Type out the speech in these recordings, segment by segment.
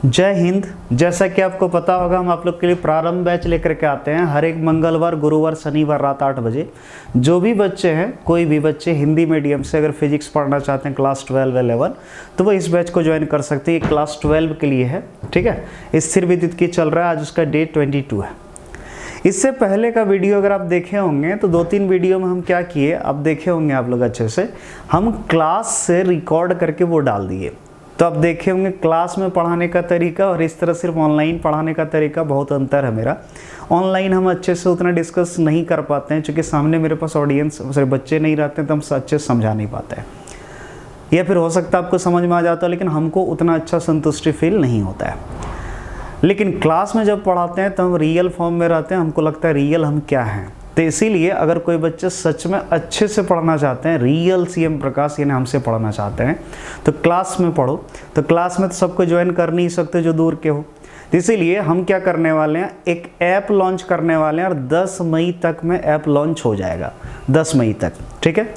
जय हिंद। जैसा कि आपको पता होगा, हम आप लोग के लिए प्रारंभ बैच लेकर के आते हैं हर एक मंगलवार, गुरुवार, शनिवार रात 8 बजे। जो भी बच्चे हैं, कोई भी बच्चे हिंदी मीडियम से अगर फिजिक्स पढ़ना चाहते हैं क्लास 12 11, तो वो इस बैच को ज्वाइन कर सकते हैं। ये क्लास 12 के लिए है, ठीक है। स्थिर विद्युत की चल रहा है, आज उसका डे 22 है। इससे पहले का वीडियो अगर आप देखे होंगे तो 2-3 वीडियो में हम क्या किए, अब देखे होंगे आप लोग अच्छे से, हम क्लास से रिकॉर्ड करके वो डाल दिए। तो आप देखे होंगे क्लास में पढ़ाने का तरीका और इस तरह सिर्फ ऑनलाइन पढ़ाने का तरीका बहुत अंतर है मेरा। ऑनलाइन हम अच्छे से उतना डिस्कस नहीं कर पाते हैं, क्योंकि सामने मेरे पास ऑडियंस सिर्फ बच्चे नहीं रहते हैं, तो हम अच्छे से समझा नहीं पाते हैं। या फिर हो सकता है आपको समझ में आ जाता है, लेकिन हमको उतना अच्छा संतुष्टि फील नहीं होता है। लेकिन क्लास में जब पढ़ाते हैं तो हम रियल फॉर्म में रहते हैं, हमको लगता है रियल हम क्या हैं। तो इसीलिए अगर कोई बच्चे सच में अच्छे से पढ़ना चाहते हैं, रियल सीएम प्रकाश यानी हमसे पढ़ना चाहते हैं, तो क्लास में पढ़ो। तो क्लास में तो सबको ज्वाइन कर नहीं सकते जो दूर के हो। तो इसीलिए हम क्या करने वाले हैं, एक ऐप लॉन्च करने वाले हैं और 10 मई तक में ऐप लॉन्च हो जाएगा। 10 मई तक, ठीक है,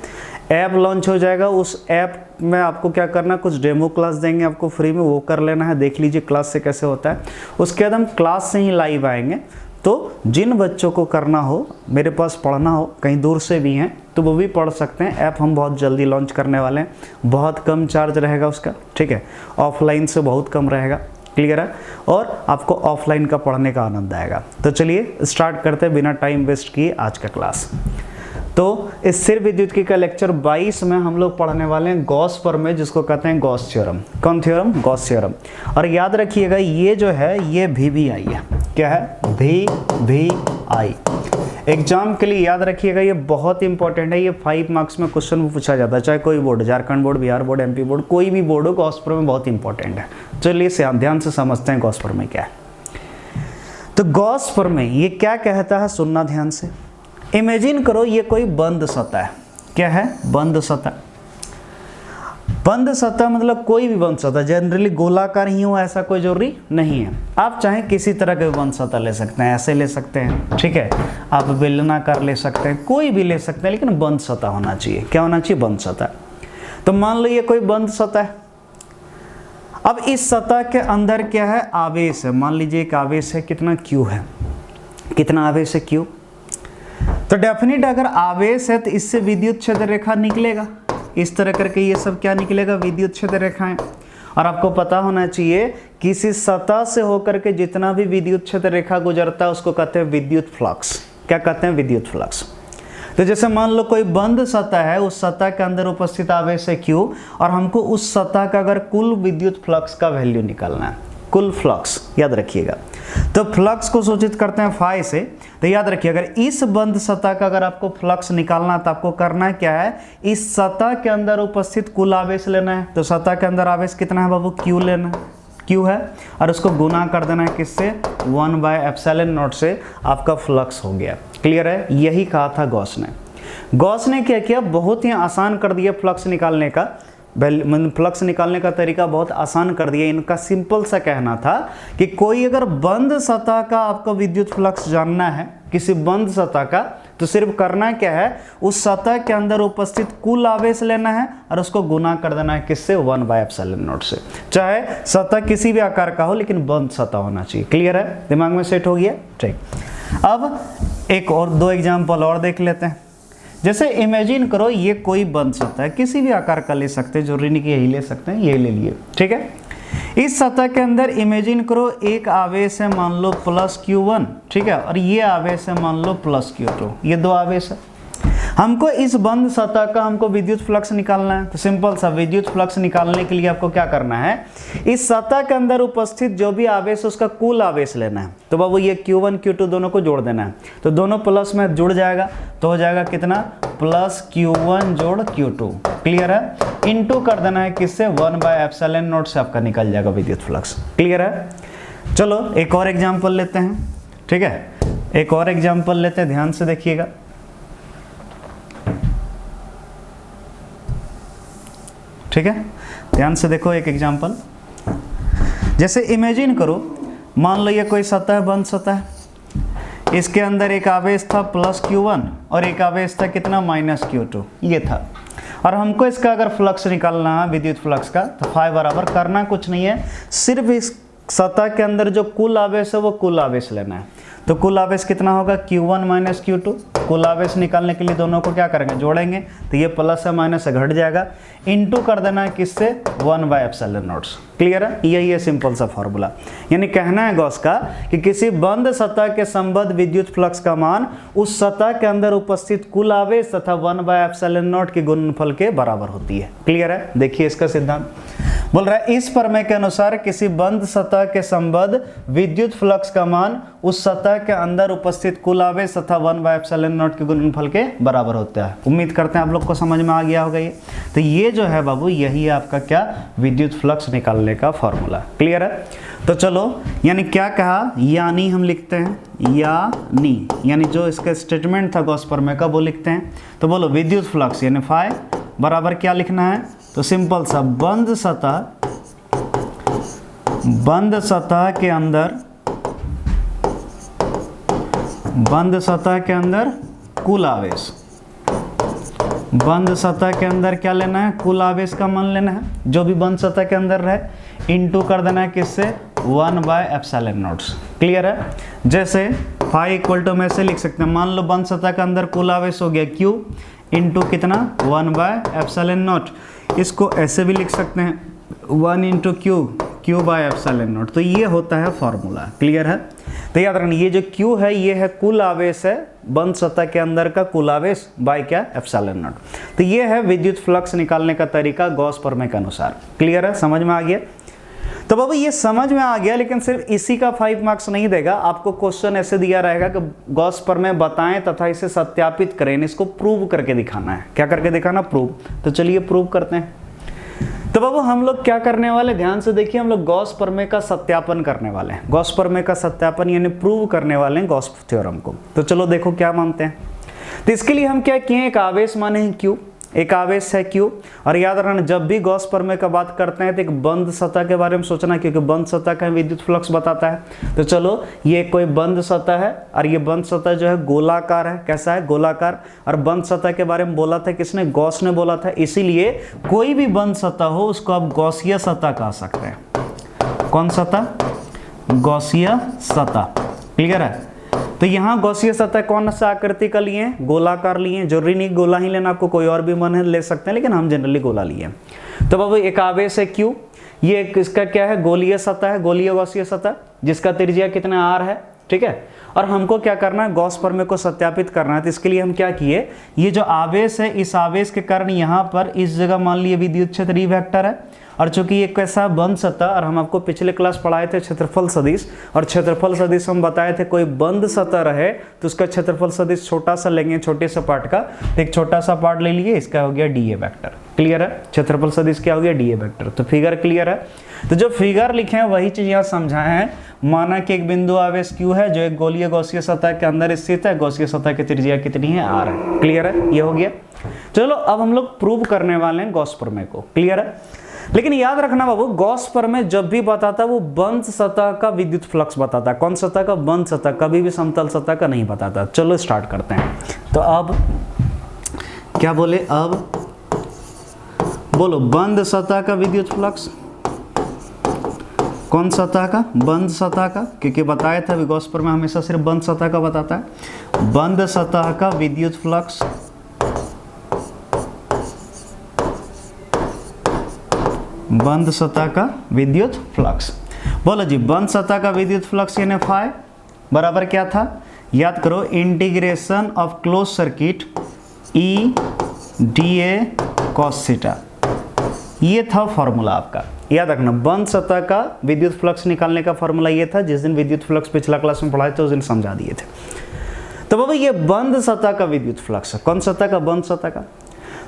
ऐप लॉन्च हो जाएगा। उस ऐप में आपको क्या करना, कुछ डेमो क्लास देंगे आपको फ्री में, वो कर लेना है, देख लीजिए क्लास से कैसे होता है। उसके बाद हम क्लास से ही लाइव आएंगे। तो जिन बच्चों को करना हो, मेरे पास पढ़ना हो, कहीं दूर से भी हैं, तो वो भी पढ़ सकते हैं। ऐप हम बहुत जल्दी लॉन्च करने वाले हैं, बहुत कम चार्ज रहेगा उसका, ठीक है, ऑफलाइन से बहुत कम रहेगा, क्लियर है, और आपको ऑफलाइन का पढ़ने का आनंद आएगा। तो चलिए स्टार्ट करते हैं बिना टाइम वेस्ट किए आज का क्लास। तो इस स्थिर विद्युत का लेक्चर 22 में हम लोग पढ़ने वाले हैं गॉस प्रमेय, जिसको कहते हैं गॉस थ्योरम। कौन थ्योरम? Gauss theorem. और याद रखिएगा, ये जो है ये VVI है। क्या है? VVI। एग्जाम के लिए याद रखिएगा, ये बहुत इंपॉर्टेंट है। ये 5 मार्क्स में क्वेश्चन में पूछा जाता है, चाहे कोई board, Jharkhand board, Bihar board, MP board, कोई भी बोर्ड हो, गॉस प्रमेय बहुत इंपॉर्टेंट है। चलिए ध्यान से समझते हैं गॉस प्रमेय क्या है। तो गॉस प्रमेय ये क्या कहता है, सुनना ध्यान से। इमेजिन करो ये कोई बंद सतह है। क्या है? बंद सतह। बंद सतह मतलब कोई भी बंद सतह, जनरली गोलाकार ही हो ऐसा कोई जरूरी नहीं है। आप चाहे किसी तरह के बंद सतह ले सकते हैं, ऐसे ले सकते हैं, ठीक है, आप बेलनाकार ले सकते हैं, कोई भी ले सकते हैं, लेकिन बंद सतह होना चाहिए। क्या होना चाहिए? बंद सतह। तो मान लो ये कोई बंद सतह है। अब इस सतह के अंदर क्या है? आवेश है। मान लीजिए एक आवेश है, कितना? Q है। कितना आवेश है? Q। तो डेफिनेट अगर आवेश है तो इससे विद्युत क्षेत्र रेखा निकलेगा, इस तरह करके ये सब क्या निकलेगा? विद्युत क्षेत्र रेखाएं। और आपको पता होना चाहिए किसी सतह से होकर के जितना भी विद्युत क्षेत्र रेखा गुजरता है उसको कहते हैं विद्युत फ्लक्स। क्या कहते हैं? विद्युत फ्लक्स। तो जैसे मान लो कोई बंद सतह है, उस सतह के अंदर उपस्थित आवेश है Q, और हमको उस सतह का अगर कुल विद्युत फ्लक्स का वैल्यू निकालना है, कुल फ्लक्स, याद रखिएगा। तो फ्लक्स को सूचित करते हैं फाई से। तो याद रखिए, अगर इस बंद सतह का अगर आपको फ्लक्स निकालना तो आपको करना क्या है, इस सतह के अंदर उपस्थित कुल आवेश लेना है। तो सतह के अंदर आवेश कितना है बाबू? Q लेना है, Q है, और उसको गुना कर देना है किससे? 1/ε0 से आपका फ्लक्स हो गया। क्लियर है? यही कहा था गॉस ने। गॉस ने क्या किया? बहुत ही आसान कर दिया फ्लक्स निकालने का। फ्लक्स निकालने का तरीका बहुत आसान कर दिया। इनका सिंपल सा कहना था कि कोई अगर बंद सतह का आपको विद्युत फ्लक्स जानना है, किसी बंद सतह का, तो सिर्फ करना क्या है, उस सतह के अंदर उपस्थित कुल आवेश लेना है और उसको गुना कर देना है किससे? 1/ε0 से। चाहे सतह किसी भी आकार का हो, लेकिन बंद सतह होना चाहिए। क्लियर है? दिमाग में सेट हो गया? ठीक। अब एक और 2 एग्जाम्पल और देख लेते हैं। जैसे इमेजिन करो ये कोई बंद सतह है, किसी भी आकार का ले सकते हैं, जरूरी नहीं कि यही ले सकते हैं, ये ले लिए, ठीक है। इस सतह के अंदर इमेजिन करो एक आवेश है, मान लो +Q1, ठीक है, और ये आवेश है मान लो +Q2। ये 2 आवेश है। हमको इस बंद सतह का हमको विद्युत फ्लक्स निकालना है। तो सिंपल सा, विद्युत फ्लक्स निकालने के लिए आपको क्या करना है, इस सतह के अंदर उपस्थित जो भी आवेश है उसका कुल आवेश लेना है। तो बाबू ये Q1 Q2 दोनों को जोड़ देना है। तो दोनों प्लस में जुड़ जाएगा, तो हो जाएगा कितना? +Q1 जोड़ Q2। क्लियर है? इंटू कर देना है किससे? 1/ε0 से आपका निकल जाएगा विद्युत फ्लक्स। क्लियर है? चलो एक और एग्जाम्पल लेते हैं, ठीक है, एक और एग्जाम्पल लेते हैं, ध्यान से देखिएगा। ठीक है, ध्यान से देखो एक एग्जाम्पल। जैसे इमेजिन करो, मान लो ये कोई सतह, बंद सतह है, इसके अंदर एक आवेश था +Q1 और एक आवेश था कितना? -Q2। ये था, और हमको इसका अगर फ्लक्स निकालना है, विद्युत फ्लक्स का, तो फाई बराबर करना कुछ नहीं है, सिर्फ इस सतह के अंदर जो कुल आवेश है वो कुल आवेश लेना है। तो कुल आवेश कितना होगा, Q1 माइनस Q2। कुल आवेश निकालने के लिए दोनों को क्या करेंगे, जोड़ेंगे, तो ये प्लस है माइनस है घट जाएगा, इनटू कर देना है किससे, 1/ε0। क्लियर है, यही है सिंपल सा फॉर्मूला। यानी कहना है गॉस का कि किसी बंद सतह के संबद्ध विद्युत फ्लक्स का मान उस सतह के अंदर उपस्थित कुल आवेश तथा 1/ε0 के गुणनफल के बराबर होती है। क्लियर है, देखिए इसका सिद्धांत बोल रहा है इस प्रमेय के अनुसार किसी बंद सतह के संबद्ध विद्युत फ्लक्स का मान उस सतह के अंदर उपस्थित कुल आवेश तथा 1/ε0 के गुणनफल के बराबर होता है। उम्मीद करते हैं आप लोग को समझ में आ गया होगा ये। तो ये जो है बाबू, यही है आपका क्या, विद्युत फ्लक्स निकालने का फॉर्मूला। क्लियर है, तो चलो, यानी क्या कहा, यानी हम लिखते हैं, यानी जो इसका स्टेटमेंट था गॉस प्रमेय का वो लिखते हैं। तो बोलो विद्युत फ्लक्स यानी फाई बराबर क्या लिखना है, तो सिंपल सा बंद सतह के अंदर कुल आवेश, बंद सतह के अंदर क्या लेना है, कुल आवेश का मान लेना है जो भी बंद सतह के अंदर रहे, इनटू कर देना है किससे, 1/ε0। क्लियर है, जैसे फाई इक्वल टू में से लिख सकते हैं, मान लो बंद सतह के अंदर कुल आवेश हो गया Q इंटू कितना, 1/ε0। इसको ऐसे भी लिख सकते हैं 1 इंटू Q/ε0। तो ये होता है फॉर्मूला। क्लियर है, तो याद रखना ये जो Q है ये है कुल आवेश है, बंद सतह के अंदर का कुल आवेश बाय क्या, ε0। तो ये है विद्युत फ्लक्स निकालने का तरीका गॉस प्रमेय के अनुसार। क्लियर है, समझ में आ गया। तो बाबू ये समझ में आ गया, लेकिन सिर्फ इसी का 5 मार्क्स नहीं देगा, आपको क्वेश्चन ऐसे दिया रहेगा कि गॉस प्रमेय बताएं तथा इसे सत्यापित करें, इसको प्रूव करके दिखाना है। क्या करके दिखाना, प्रूव। तो चलिए प्रूव करते हैं। तो बाबू हम लोग क्या करने वाले, ध्यान से देखिए, हम लोग गॉस प्रमेय का सत्यापन करने वाले हैं। गॉस प्रमेय का सत्यापन यानी प्रूव करने वाले हैं गॉस थ्योरम को। तो चलो देखो क्या मानते हैं। तो इसके लिए हम क्या किए, एक आवेश माने हैं Q, एक आवेश है Q। और याद रखना जब भी गॉस प्रमेय का बात करते हैं तो एक बंद सतह के बारे में सोचना, क्योंकि बंद सतह का विद्युत फ्लक्स बताता है। तो चलो ये कोई बंद सतह है और ये बंद सतह जो है गोलाकार है। कैसा है, गोलाकार। और बंद सतह के बारे में बोला था किसने, गॉस ने बोला था। इसीलिए कोई भी बंद सतह हो उसको आप गॉसीय सतह कह सकते हैं। कौन सतह, गॉसीय सतह। क्लियर है, तो यहाँ गॉसीय सतह कौन सा आकृति का लिए, गोलाकार लिए। जरूरी नहीं गोला ही लेना, आपको कोई और भी मन है ले सकते हैं, लेकिन हम जनरली गोला लिए। तो बाबू एक आवेश है Q, ये इसका क्या है, गोलीय सतह है, गोलीय गॉसीय सतह, जिसका त्रिज्या कितना r है। ठीक है, और हमको क्या करना है, गॉस प्रमेय को सत्यापित करना है। तो इसके लिए हम क्या किए, ये जो आवेश है इस आवेश के कारण यहाँ पर इस जगह मान लिए विद्युत क्षेत्र ई वेक्टर है। और चूंकि ये कैसा बंद सतह, और हम आपको पिछले क्लास पढ़ाए थे क्षेत्रफल सदिश, और क्षेत्रफल सदिश हम बताए थे कोई बंद सतह रहे तो उसका क्षेत्रफल सदिश छोटा सा लेंगे, छोटे सा पार्ट का। तो एक छोटा सा पार्ट ले लिए, इसका हो गया डीए वेक्टर। क्लियर है, क्षेत्रफल सदिश क्या हो गया, डीए वेक्टर। तो फिगर क्लियर है। तो जो फिगर लिखे हैं वही चीज यहाँ समझाए हैं। माना कि एक बिंदु आवेश Q है जो एक गोलीय गॉसीय सतह के अंदर स्थित है, गॉसीय सतह की त्रिज्या कितनी है, r है। क्लियर है, ये हो गया। चलो अब हम लोग प्रूव करने वाले हैं गॉस प्रमेय को। क्लियर है, लेकिन याद रखना बाबू, गॉस प्रमेय जब भी बताता है वो बंद सतह का विद्युत फ्लक्स बताता है। कौन सतह का, बंद सतह, कभी भी समतल सतह का नहीं बताता। चलो स्टार्ट करते हैं। तो अब क्या बोले, अब बोलो बंद सतह का विद्युत फ्लक्स। कौन सतह का, बंद सतह का, क्योंकि बताया था गॉस प्रमेय हमेशा सिर्फ बंद सतह का बताता है। बंद सतह का विद्युत फ्लक्स, बंद सतह का विद्युत फ्लक्स। बोलो जी, बंद सतह का विद्युत फ्लक्स यानी फाई बराबर क्या था, याद करो, integration of close circuit E DA cos theta. ये था फॉर्मूला आपका। याद रखना, बंद सतह का विद्युत फ्लक्स निकालने का फॉर्मूला ये था। जिस दिन विद्युत फ्लक्स पिछला क्लास में पढ़ाए थे उस दिन समझा दिए थे। तो बाबा ये बंद सतह का विद्युत फ्लक्स है। कौन सतह का, बंद सतह का।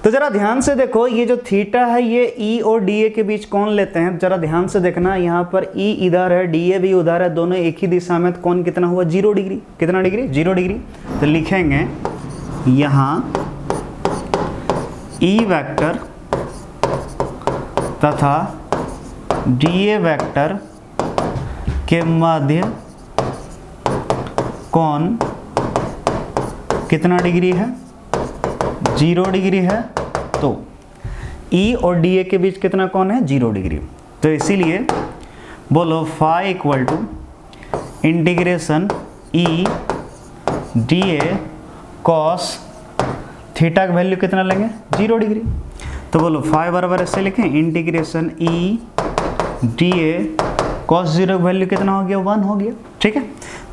तो जरा ध्यान से देखो, ये जो थीटा है ये ई और डीए के बीच कौन लेते हैं, जरा ध्यान से देखना। यहाँ पर ई इधर है, डीए भी उधर है, दोनों एक ही दिशा में। तो कौन कितना हुआ, 0 डिग्री। कितना डिग्री, 0 डिग्री। तो लिखेंगे यहाँ ई वेक्टर तथा डीए वेक्टर के मध्य कोण कितना डिग्री है, 0 डिग्री है। तो E और DA के बीच कितना कोण है, 0 डिग्री। तो इसीलिए बोलो phi equal to integration E D A cos theta का वैल्यू कितना लेंगे 0 डिग्री। तो बोलो फाई बराबर ऐसे लिखें integration E D A cos 0 का वैल्यू कितना हो गया 1 हो गया। ठीक है,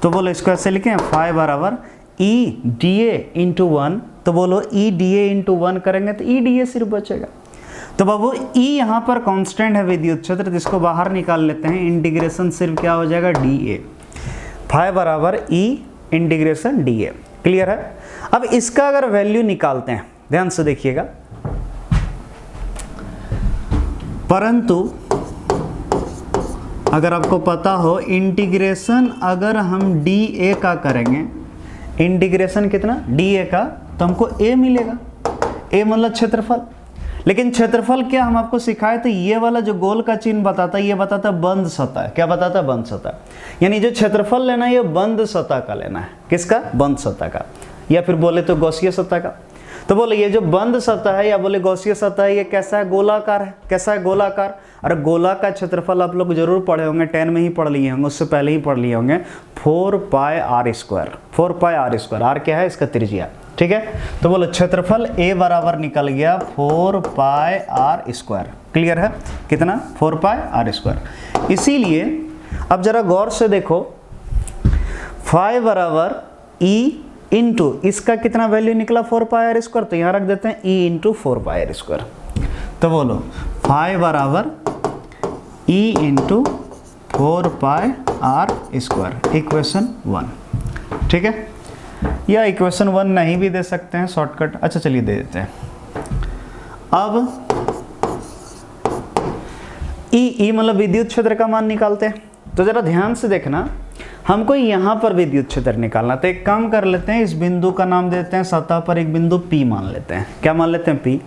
तो बोलो इसको ऐसे लिखें फाई बराबर ई डी ए इंटू 1। तो बोलो ई डी ए इंटू 1 करेंगे तो ई डी ए सिर्फ बचेगा। तो बाबू ई यहाँ पर कांस्टेंट है विद्युत क्षेत्र, जिसको बाहर निकाल लेते हैं। इंटीग्रेशन सिर्फ क्या हो जाएगा डी ए, फाई बराबर ई इंटीग्रेशन डी ए। क्लियर है। अब इसका अगर वैल्यू निकालते हैं, ध्यान से देखिएगा, परंतु अगर आपको पता हो इंटीग्रेशन अगर हम डी ए का करेंगे, इंटीग्रेशन कितना डी ए का, तो हमको ए मिलेगा। ए मतलब क्षेत्रफल, लेकिन क्षेत्रफल क्या हम आपको सिखाए थे, ये वाला जो गोल का चिन्ह बताता है ये बताता है बंद सतह। क्या बताता है बंद सतह, यानी जो क्षेत्रफल लेना है ये बंद सतह का लेना है। किसका बंद सतह का, या फिर बोले तो गॉसीय सतह का। तो बोले ये जो बंद सतह है या बोले गॉसीय सतह है, ये कैसा है गोलाकार है। कैसा है गोलाकार। अरे गोला का क्षेत्रफल आप लोग जरूर पढ़े होंगे, 10 में ही पढ़ लिए होंगे, उससे पहले ही पढ़ लिए होंगे, 4 pi R square. 4 pi R square, R क्या है इसका त्रिज्या। ठीक है, तो बोलो क्षेत्रफल ए बराबर निकल गया 4 पाई आर स्क्वायर। क्लियर है, कितना 4 पाई आर स्क्वायर। इसीलिए अब जरा गौर से देखो, फाई बराबर ई इंटू इसका कितना वैल्यू निकला 4 पाई आर स्क्वायर, तो यहाँ रख देते हैं E into 4 pi R square. तो बोलो फाई बराबर E into 4 pi R square, equation 1। ठीक है, या इक्वेशन 1 नहीं भी दे सकते हैं शॉर्टकट। अच्छा चलिए दे देते हैं। अब ई मतलब विद्युत क्षेत्र का मान निकालते हैं। तो जरा ध्यान से देखना, हमको यहाँ पर विद्युत क्षेत्र निकालना। तो एक काम कर लेते हैं, इस बिंदु का नाम देते हैं सतह पर एक बिंदु P मान लेते हैं। क्या मान लेते हैं P।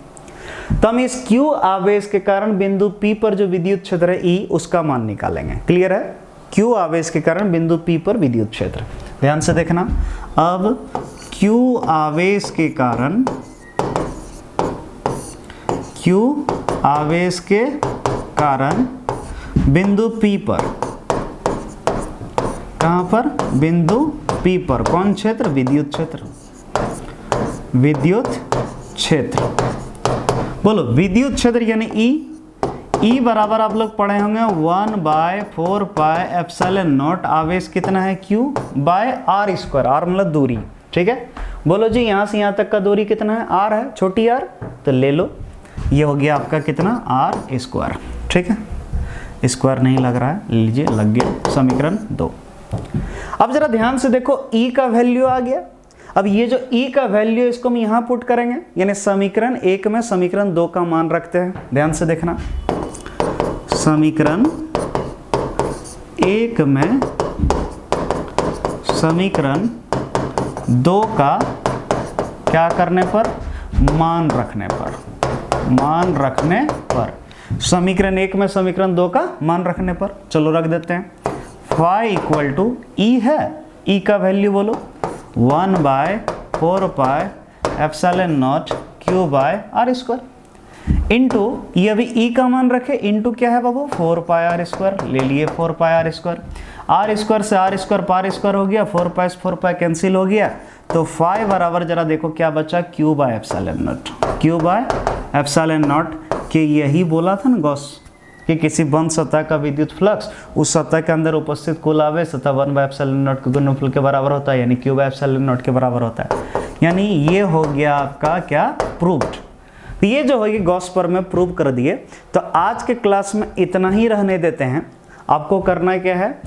तो हम इस Q आवेश के कारण बिंदु P पर जो विद्युत क्षेत्र है E, उसका मान निकालेंगे। क्लियर है, Q आवेश के कारण बिंदु P पर विद्युत क्षेत्र। ध्यान से देखना, अब Q आवेश के कारण, Q आवेश के कारण बिंदु P पर, कहां पर बिंदु P पर, कौन क्षेत्र विद्युत क्षेत्र, विद्युत क्षेत्र। बोलो विद्युत क्षेत्र यानी E बराबर आप लोग पढ़े होंगे 1/4 पाई एप्सिलॉन नॉट, आवेश कितना है Q by R square. R मतलब दूरी। ठीक है, बोलो जी यहाँ से यहाँ तक का दूरी कितना है, आर है, छोटी आर, तो ले लो, ये हो गया आपका कितना आर स्क्वायर। ठीक है, स्क्वायर नहीं लग रहा है, लीजिए लग गया, समीकरण 2। अब जरा ध्यान से देखो, E का वैल्यू आ गया। अब ये जो E का वैल्यू इसको हम यहाँ पुट करेंगे, यानी समीकरण 1 में समीकरण 2 का मान रखते हैं। ध्यान से देखना, समीकरण 1 में समीकरण 2 का क्या करने पर, मान रखने पर, मान रखने पर, समीकरण 1 में समीकरण 2 का मान रखने पर। चलो रख देते हैं, फाई इक्वल टू ई है, ई का वैल्यू बोलो 1/4 pi epsilon naught Q by R square, into ये अभी ई का मान रखे, इंटू क्या है बाबू 4 पाई आर स्क्वायर, ले लिए 4 pi R square. Are square से आर स्क्वायर पार स्क्वायर हो गया, 4 पाई से 4 पाई कैंसिल हो गया, तो फाई बराबर जरा देखो क्या बचा, Q by epsilon naught. Q by epsilon not के यही बोला था ना गॉस कि किसी बंद सतह का विद्युत फ्लक्स उस सतह के अंदर उपस्थित कुल आवेश सतह 1/ε0 के गुणनफल के बराबर होता है, यानी Q/ε0 के बराबर होता है। यानी ये हो गया आपका क्या, प्रूव्ड। तो ये जो होगी गॉस पर में प्रूव कर दिए। तो आज के क्लास में इतना ही रहने देते हैं। आपको करना क्या है,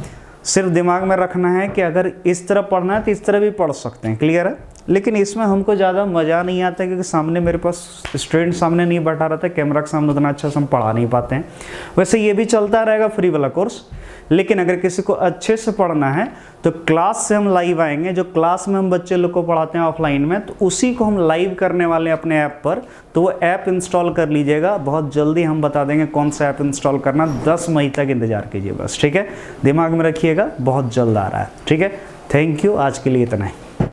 सिर्फ दिमाग में रखना है कि अगर इस तरह पढ़ना है तो इस तरह भी पढ़ सकते हैं। क्लियर है, लेकिन इसमें हमको ज़्यादा मज़ा नहीं आता क्योंकि सामने मेरे पास स्टूडेंट सामने नहीं बैठा रहता, कैमरा के सामने उतना अच्छा से हम पढ़ा नहीं पाते हैं। वैसे ये भी चलता रहेगा फ्री वाला कोर्स, लेकिन अगर किसी को अच्छे से पढ़ना है तो क्लास से हम लाइव आएंगे। जो क्लास में हम बच्चे लोग को पढ़ाते हैं ऑफलाइन में, तो उसी को हम लाइव करने वाले हैं अपने ऐप पर। तो वो ऐप इंस्टॉल कर लीजिएगा, बहुत जल्दी हम बता देंगे कौन सा ऐप इंस्टॉल करना। 10 मई तक इंतजार कीजिए बस, ठीक है। दिमाग में रखिएगा, बहुत जल्द आ रहा है, ठीक है। थैंक यू, आज के लिए इतना ही।